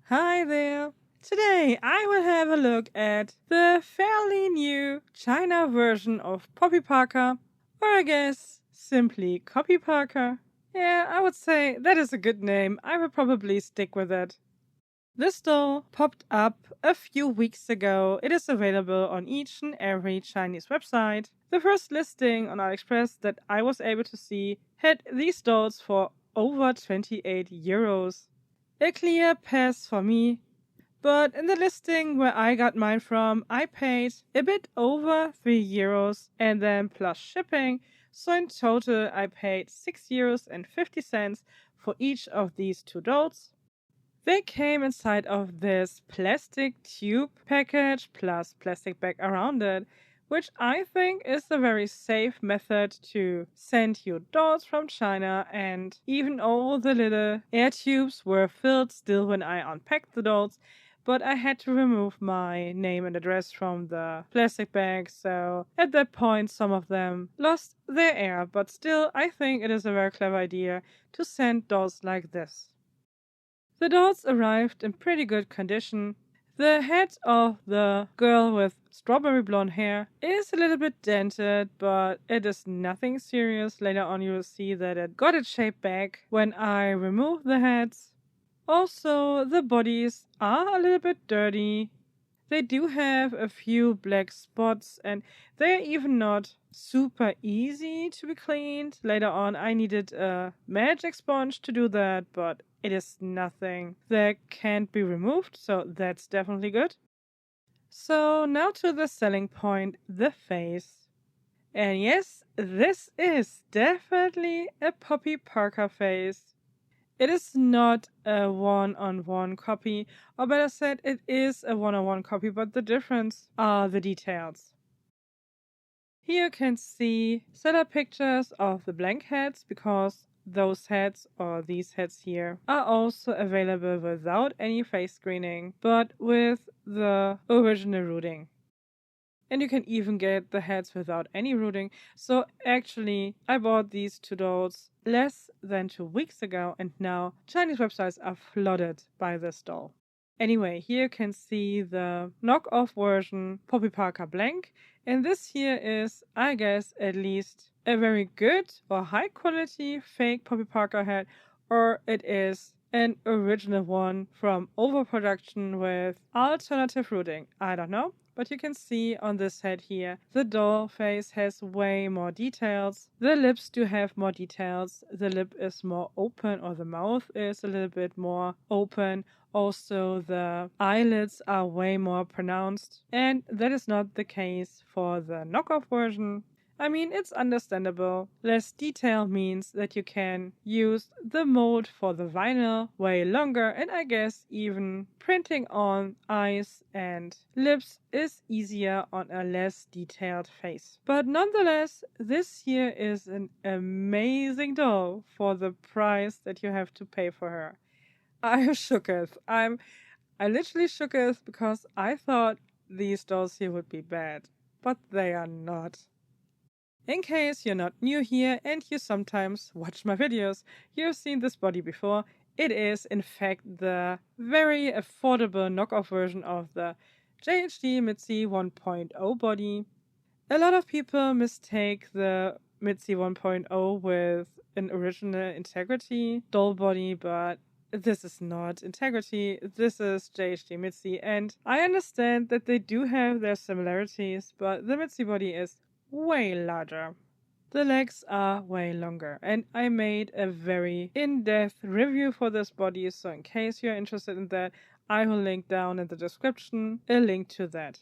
Hi there! Today I will have a look at the fairly new China version of Poppy Parker, or I guess simply Copy Parker. Yeah, I would say that is a good name. I will probably stick with it. This doll popped up a few weeks ago. It is available on each and every Chinese website. The first listing on AliExpress that I was able to see had these dolls for over 28 euros. A clear pass for me, but in the listing where I got mine from, I paid a bit over 3 euros and then plus shipping, so in total I paid 6 euros and 50 cents for each of these two dolls. They came inside of this plastic tube package plus plastic bag around it, which I think is a very safe method to send you dolls from China, and even all the little air tubes were filled still when I unpacked the dolls, but I had to remove my name and address from the plastic bag, so at that point some of them lost their air, but still I think it is a very clever idea to send dolls like this. The dolls arrived in pretty good condition. The head of the girl with strawberry blonde hair is a little bit dented, but it is nothing serious. Later on you will see that it got its shape back when I removed the heads. Also, the bodies are a little bit dirty. They do have a few black spots and they're even not super easy to be cleaned. Later on, I needed a magic sponge to do that, but it is nothing that can't be removed, so that's definitely good. So, now to the selling point, the face. And yes, this is definitely a Poppy Parker face. It is not a one-on-one copy, or better said, it is a one-on-one copy, but the difference are the details. Here you can see seller pictures of the blank heads, because those heads, or these heads here, are also available without any face screening, but with the original routing. And you can even get the heads without any routing. So actually, I bought these two dolls less than 2 weeks ago, and now Chinese websites are flooded by this doll. Anyway, here you can see the knockoff version Poppy Parker blank, and this here is, I guess, at least a very good or high quality fake Poppy Parker head, or it is an original one from overproduction with alternative routing. I don't know. But you can see on this head here, the doll face has way more details. The lips do have more details. The lip is more open, or the mouth is a little bit more open. Also, the eyelids are way more pronounced. And that is not the case for the knockoff version. I mean, it's understandable. Less detail means that you can use the mold for the vinyl way longer, and I guess even printing on eyes and lips is easier on a less detailed face. But nonetheless, this here is an amazing doll for the price that you have to pay for her. I shooketh. I literally shooketh because I thought these dolls here would be bad, but they are not. In case you're not new here and you sometimes watch my videos, you've seen this body before. It is in fact the very affordable knockoff version of the JHD Mitzi 1.0 body. A lot of people mistake the Mitzi 1.0 with an original Integrity doll body, but this is not Integrity, this is JHD Mitzi, and I understand that they do have their similarities, but the Mitzi body is way larger. The legs are way longer, and I made a very in-depth review for this body, so in case you're interested in that, I will link down in the description a link to that.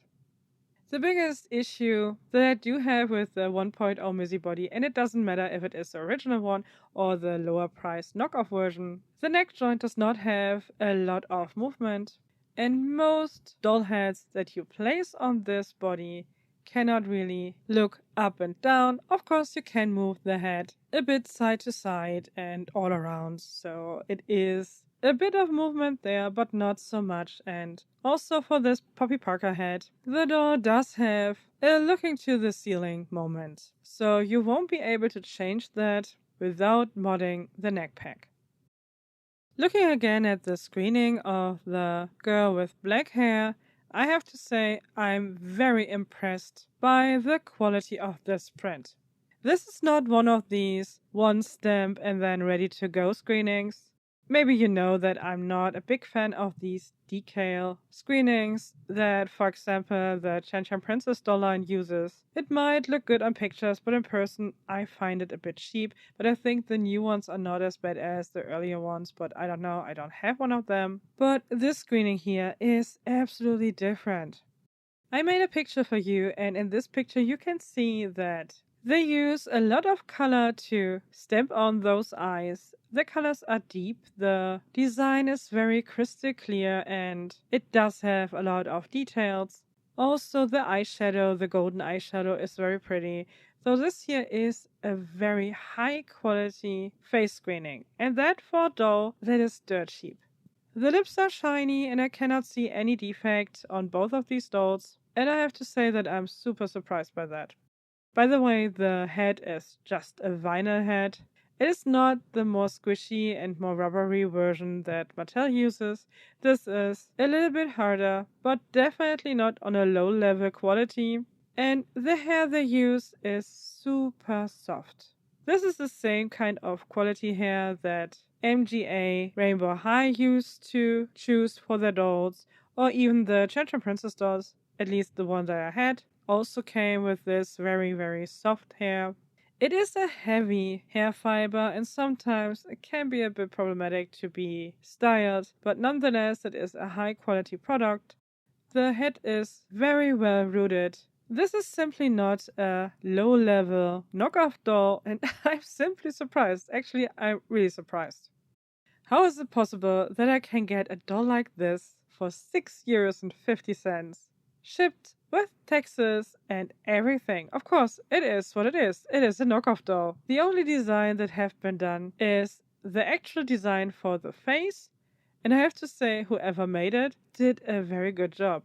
The biggest issue that I do have with the 1.0 Mizzy body, and it doesn't matter if it is the original one or the lower priced knockoff version, the neck joint does not have a lot of movement, and most doll heads that you place on this body cannot really look up and down. Of course, you can move the head a bit side to side and all around, so it is a bit of movement there, but not so much. And also for this Poppy Parker head, the doll does have a looking to the ceiling moment, so you won't be able to change that without modding the neck pack. Looking again at the screening of the girl with black hair, I have to say I'm very impressed by the quality of this print. This is not one of these one stamp and then ready to go screenings. Maybe you know that I'm not a big fan of these decal screenings that, for example, the Chan Chan Princess doll line uses. It might look good on pictures, but in person I find it a bit cheap. But I think the new ones are not as bad as the earlier ones, but I don't know, I don't have one of them. But this screening here is absolutely different. I made a picture for you, and in this picture you can see that they use a lot of color to stamp on those eyes. The colors are deep, the design is very crystal clear, and it does have a lot of details. Also, the eyeshadow, the golden eyeshadow, is very pretty. So this here is a very high quality face screening, and that for a doll that is dirt cheap. The lips are shiny and I cannot see any defect on both of these dolls, and I have to say that I'm super surprised by that. By the way, the head is just a vinyl head. It is not the more squishy and more rubbery version that Mattel uses. This is a little bit harder, but definitely not on a low level quality. And the hair they use is super soft. This is the same kind of quality hair that MGA Rainbow High used to choose for their dolls, or even the Chan Chan Princess dolls, at least the one that I had, also came with this very, very soft hair. It is a heavy hair fiber and sometimes it can be a bit problematic to be styled, but nonetheless it is a high quality product. The head is very well rooted. This is simply not a low level knockoff doll and I'm simply surprised. Actually, I'm really surprised. How is it possible that I can get a doll like this for €6.50? Shipped with taxes and everything. Of course, it is what it is. It is a knockoff doll. The only design that have been done is the actual design for the face, and I have to say whoever made it did a very good job.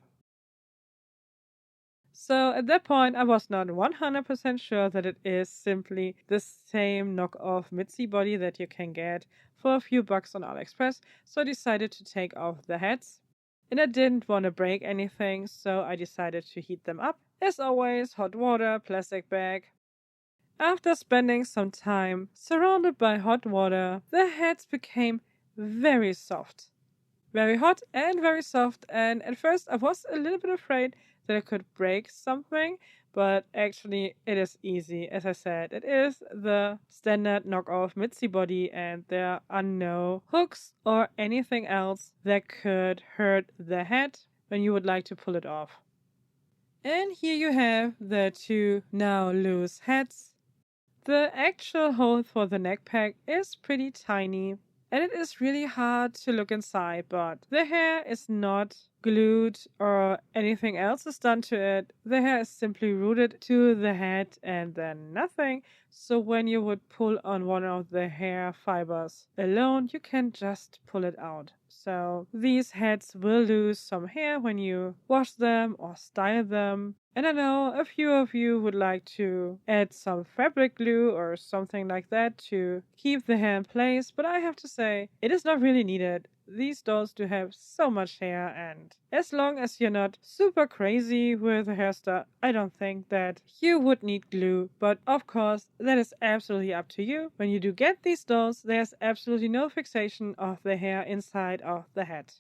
So at that point, I was not 100% sure that it is simply the same knockoff Mitzi body that you can get for a few bucks on AliExpress, so I decided to take off the heads. And I didn't want to break anything, so I decided to heat them up. As always, hot water, plastic bag. After spending some time surrounded by hot water, the heads became very soft. Very hot and very soft, and at first I was a little bit afraid that I could break something, but actually it is easy. As I said, it is the standard knockoff Mitzi body and there are no hooks or anything else that could hurt the head when you would like to pull it off. And here you have the two now loose heads. The actual hole for the neck pack is pretty tiny. And it is really hard to look inside, but the hair is not glued or anything else is done to it. The hair is simply rooted to the head and then nothing. So when you would pull on one of the hair fibers alone, you can just pull it out. So these heads will lose some hair when you wash them or style them. And I know a few of you would like to add some fabric glue or something like that to keep the hair in place, but I have to say, it is not really needed. These dolls do have so much hair, and as long as you're not super crazy with a hairstyle, I don't think that you would need glue. But of course, that is absolutely up to you. When you do get these dolls, there's absolutely no fixation of the hair inside of the head.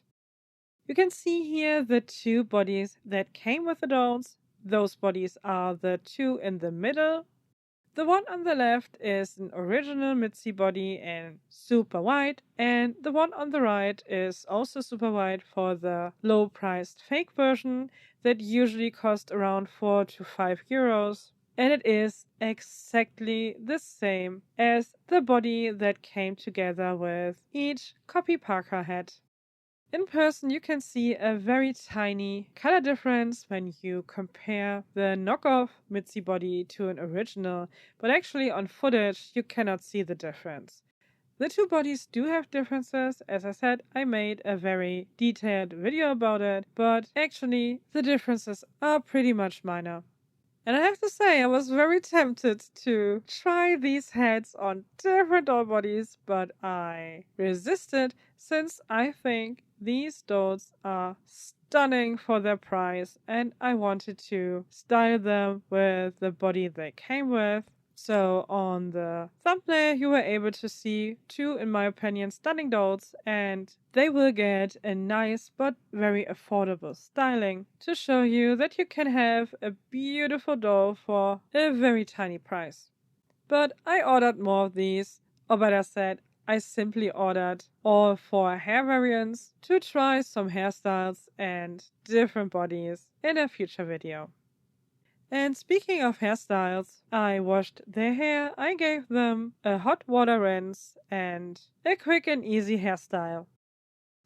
You can see here the two bodies that came with the dolls. Those bodies are the two in the middle. The one on the left is an original Mitzi body in super white, and the one on the right is also super white for the low priced fake version that usually cost around 4 to 5 euros. And it is exactly the same as the body that came together with each Poppy Parker head. In person, you can see a very tiny color difference when you compare the knockoff Mitzi body to an original, but actually on footage you cannot see the difference. The two bodies do have differences. As I said, I made a very detailed video about it, but actually the differences are pretty much minor. And I have to say, I was very tempted to try these heads on different doll bodies, but I resisted since I think these dolls are stunning for their price and I wanted to style them with the body they came with. So on the thumbnail, you were able to see two, in my opinion, stunning dolls, and they will get a nice but very affordable styling to show you that you can have a beautiful doll for a very tiny price. But I ordered more of these, or better said, I simply ordered all four hair variants to try some hairstyles and different bodies in a future video. And speaking of hairstyles, I washed their hair, I gave them a hot water rinse and a quick and easy hairstyle.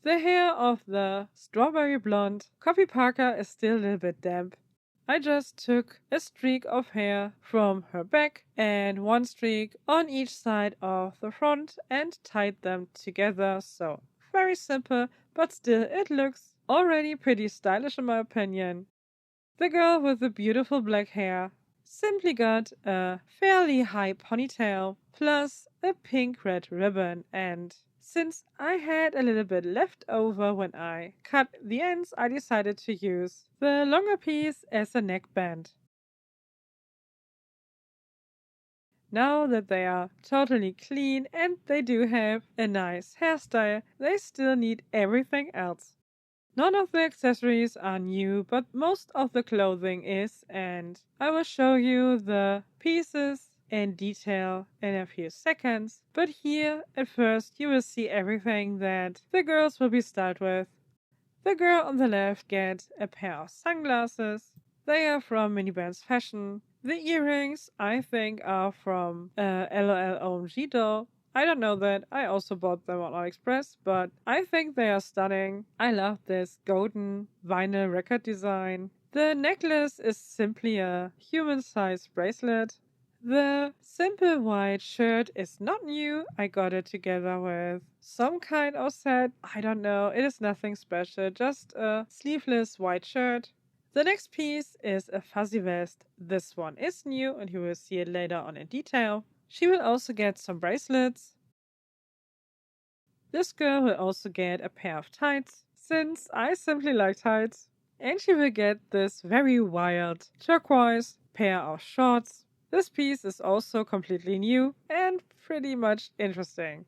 The hair of the strawberry blonde Poppy Parker is still a little bit damp. I just took a streak of hair from her back and one streak on each side of the front and tied them together. So very simple, but still it looks already pretty stylish in my opinion. The girl with the beautiful black hair simply got a fairly high ponytail plus a pink red ribbon, and since I had a little bit left over when I cut the ends, I decided to use the longer piece as a neckband. Now that they are totally clean and they do have a nice hairstyle, they still need everything else. None of the accessories are new, but most of the clothing is, and I will show you the pieces in detail in a few seconds. But here, at first, you will see everything that the girls will be styled with. The girl on the left gets a pair of sunglasses. They are from Mini Brands Fashion. The earrings, I think, are from LOL OMG doll. I don't know that. I also bought them on AliExpress, but I think they are stunning. I love this golden vinyl record design. The necklace is simply a human-sized bracelet. The simple white shirt is not new. I got it together with some kind of set. I don't know. It is nothing special, just a sleeveless white shirt. The next piece is a fuzzy vest. This one is new and you will see it later on in detail. She will also get some bracelets. This girl will also get a pair of tights, since I simply like tights. And she will get this very wild turquoise pair of shorts. This piece is also completely new and pretty much interesting.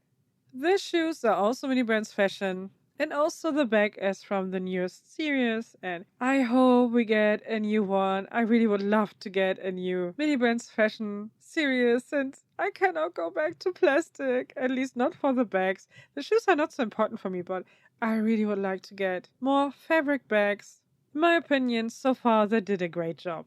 The shoes are also Mini Brands Fashion, and also the bag is from the newest series, and I hope we get a new one. I really would love to get a new Mini Brands Fashion series since I cannot go back to plastic, at least not for the bags. The shoes are not so important for me, but I really would like to get more fabric bags. In my opinion, so far they did a great job.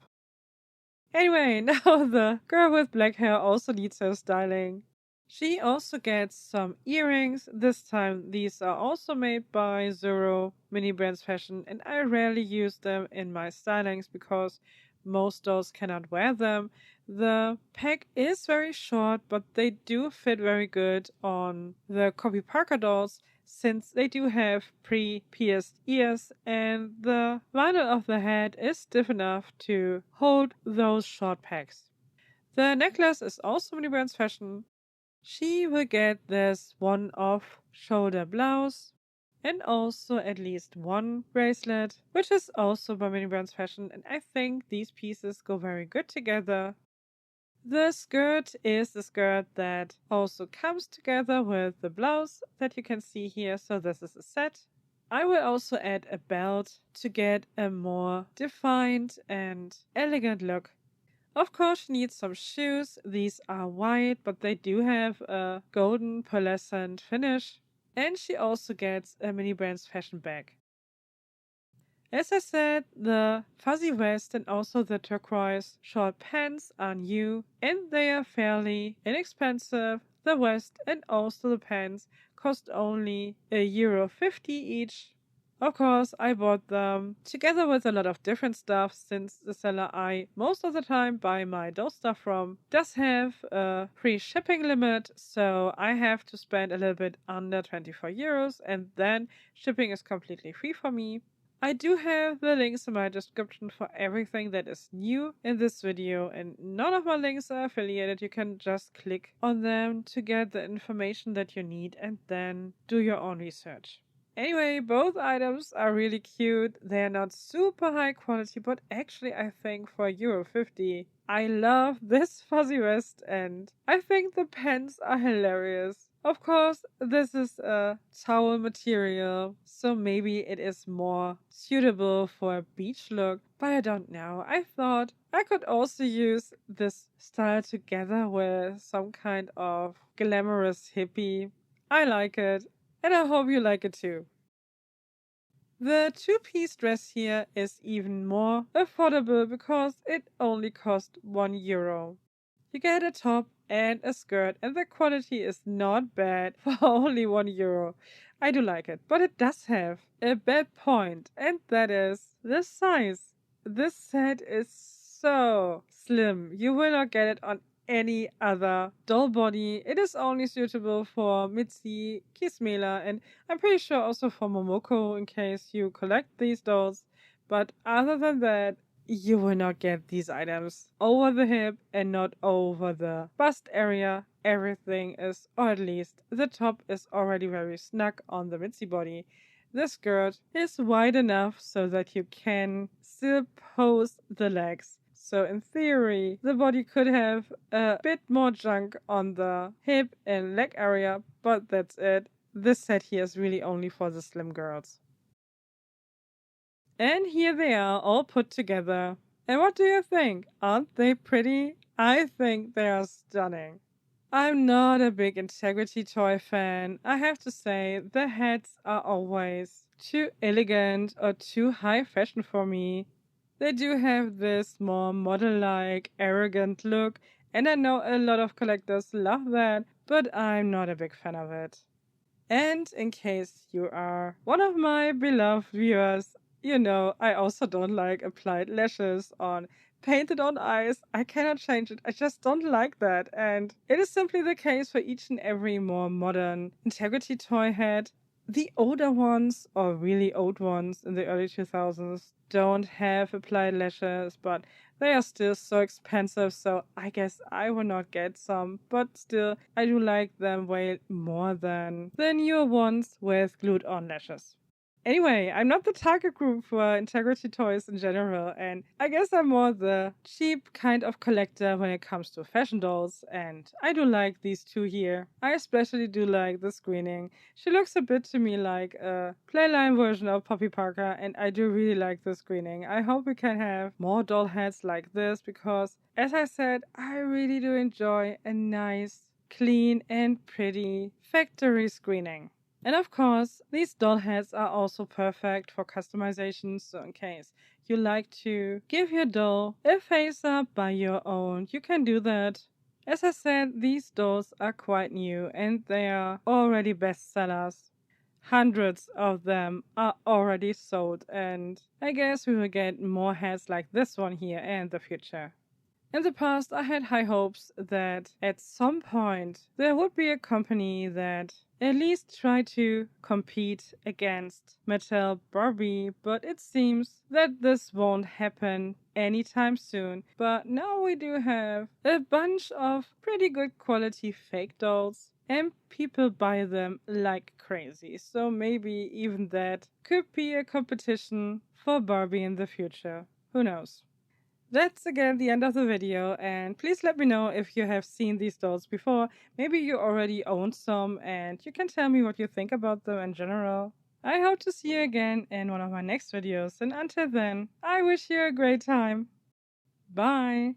Anyway, now the girl with black hair also needs her styling. She also gets some earrings. This time these are also made by Zero Mini Brands Fashion, and I rarely use them in my stylings because most dolls cannot wear them. The peg is very short, but they do fit very good on the Poppy Parker dolls since they do have pre-pierced ears and the vinyl of the head is stiff enough to hold those short pegs. The necklace is also Mini Brands Fashion. She will get this one-off shoulder blouse and also at least one bracelet, which is also by Mini Brands Fashion, and I think these pieces go very good together. The skirt is the skirt that also comes together with the blouse that you can see here, so this is a set. I will also add a belt to get a more defined and elegant look. Of course, she needs some shoes. These are white, but they do have a golden pearlescent finish. And she also gets a Mini Brands Fashion bag. As I said, the fuzzy vest and also the turquoise short pants are new and they are fairly inexpensive. The vest and also the pants cost only €1.50 each. Of course, I bought them together with a lot of different stuff since the seller I most of the time buy my doll stuff from does have a free shipping limit, so I have to spend a little bit under €24 and then shipping is completely free for me. I do have the links in my description for everything that is new in this video, and none of my links are affiliated. You can just click on them to get the information that you need and then do your own research. Anyway, both items are really cute. They're not super high quality, but actually I think for €50, I love this fuzzy vest and I think the pants are hilarious. Of course, this is a towel material, so maybe it is more suitable for a beach look, but I don't know. I thought I could also use this style together with some kind of glamorous hippie. I like it, and I hope you like it too. The two-piece dress here is even more affordable because it only costs €1. You get a top and a skirt, and the quality is not bad for only €1. I do like it, but it does have a bad point, and that is the size. This set is so slim. You will not get it on any other doll body. It is only suitable for Mitzi, Kismela, and I'm pretty sure also for Momoko in case you collect these dolls. But other than that, you will not get these items over the hip and not over the bust area. Everything is, or at least the top is already very snug on the Mitzi body. The skirt is wide enough so that you can still pose the legs. So in theory, the body could have a bit more junk on the hip and leg area, but that's it. This set here is really only for the slim girls. And here they are all put together. And what do you think? Aren't they pretty? I think they are stunning. I'm not a big Integrity toy fan. I have to say, the heads are always too elegant or too high fashion for me. They do have this more model-like, arrogant look, and I know a lot of collectors love that, but I'm not a big fan of it. And in case you are one of my beloved viewers, you know, I also don't like applied lashes on painted on eyes. I cannot change it. I just don't like that. And it is simply the case for each and every more modern Integrity toy head. The older ones, or really old ones in the early 2000s, don't have applied lashes, but they are still so expensive, so I guess I will not get some. But still, I do like them way more than the newer ones with glued on lashes. Anyway, I'm not the target group for Integrity toys in general, and I guess I'm more the cheap kind of collector when it comes to fashion dolls, and I do like these two here. I especially do like the screening. She looks a bit to me like a playline version of Poppy Parker, and I do really like the screening. I hope we can have more doll heads like this because, as I said, I really do enjoy a nice, clean, and pretty factory screening. And of course, these doll heads are also perfect for customization, so in case you like to give your doll a face up by your own, you can do that. As I said, these dolls are quite new and they are already bestsellers. Hundreds of them are already sold, and I guess we will get more heads like this one here in the future. In the past, I had high hopes that at some point there would be a company that at least try to compete against Mattel Barbie, but it seems that this won't happen anytime soon. But now we do have a bunch of pretty good quality fake dolls, and people buy them like crazy. So maybe even that could be a competition for Barbie in the future. Who knows? That's again the end of the video, and please let me know if you have seen these dolls before. Maybe you already own some and you can tell me what you think about them in general. I hope to see you again in one of my next videos, and until then, I wish you a great time. Bye!